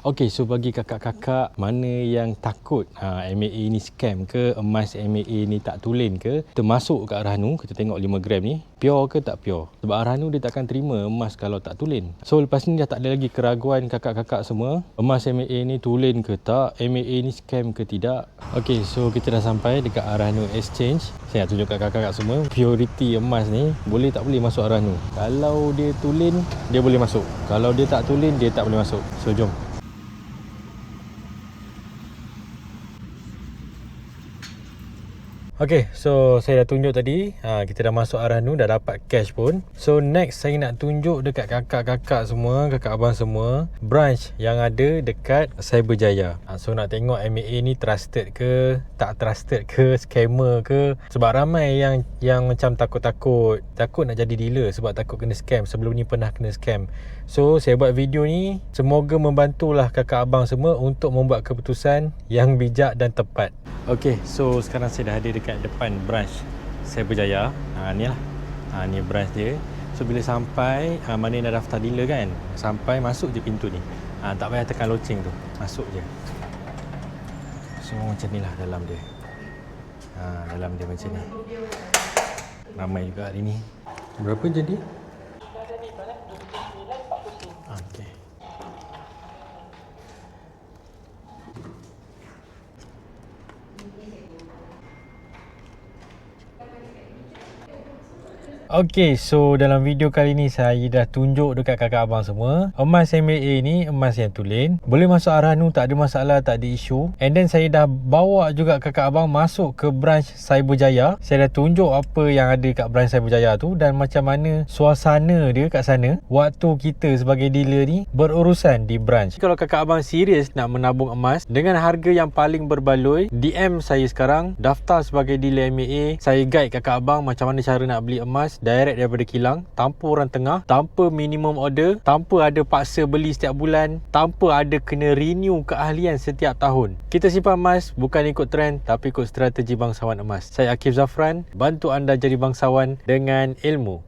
Okey, so bagi kakak-kakak mana yang takut MAA ni scam ke, emas MAA ni tak tulen ke, kita masuk kat Arhanu, kita tengok 5 gram ni pure ke tak pure. Sebab Arhanu dia takkan terima emas kalau tak tulen. So lepas ni dah tak ada lagi keraguan kakak-kakak semua, emas MAA ni tulen ke tak, MAA ni scam ke tidak. Okey, so kita dah sampai dekat Arhanu Exchange. Saya nak tunjuk kat kakak-kakak semua purity emas ni boleh tak boleh masuk Arhanu. Kalau dia tulen, dia boleh masuk. Kalau dia tak tulen, dia tak boleh masuk. So jom. Okay, so saya dah tunjuk tadi, kita dah masuk Arhanu, dah dapat cash pun. So next saya nak tunjuk dekat kakak-kakak semua, kakak abang semua, branch yang ada dekat Cyberjaya. So nak tengok MAA ni trusted ke, tak trusted ke, scammer ke. Sebab ramai yang macam takut nak jadi dealer sebab takut kena scam. Sebelum ni pernah kena scam. So saya buat video ni, semoga membantulah kakak abang semua untuk membuat keputusan yang bijak dan tepat. Okay, so sekarang saya dah ada dekat depan branch Cyberjaya. Ni lah, ni branch dia. So bila sampai, mana yang dah daftar dealer kan, sampai masuk je pintu ni. Tak payah tekan loceng tu, masuk je. So macam ni lah dalam dia. Dalam dia macam ni. Ramai juga hari ni. Berapa jadi? Okay. Okay, so dalam video kali ni saya dah tunjuk dekat kakak abang semua, emas MAA ni emas yang tulen, boleh masuk Arhanu, tak ada masalah, tak ada isu. And then saya dah bawa juga kakak abang masuk ke branch Cyberjaya. Saya dah tunjuk apa yang ada kat branch Cyberjaya tu dan macam mana suasana dia kat sana waktu kita sebagai dealer ni berurusan di branch. Kalau kakak abang serius nak menabung emas dengan harga yang paling berbaloi, DM saya sekarang, daftar sebagai dealer MAA. Saya guide kakak abang macam mana cara nak beli emas direct daripada kilang, tanpa orang tengah, tanpa minimum order, tanpa ada paksa beli setiap bulan, tanpa ada kena renew keahlian setiap tahun. Kita simpan emas bukan ikut trend tapi ikut strategi bangsawan emas. Saya Akif Zafran, bantu anda jadi bangsawan dengan ilmu.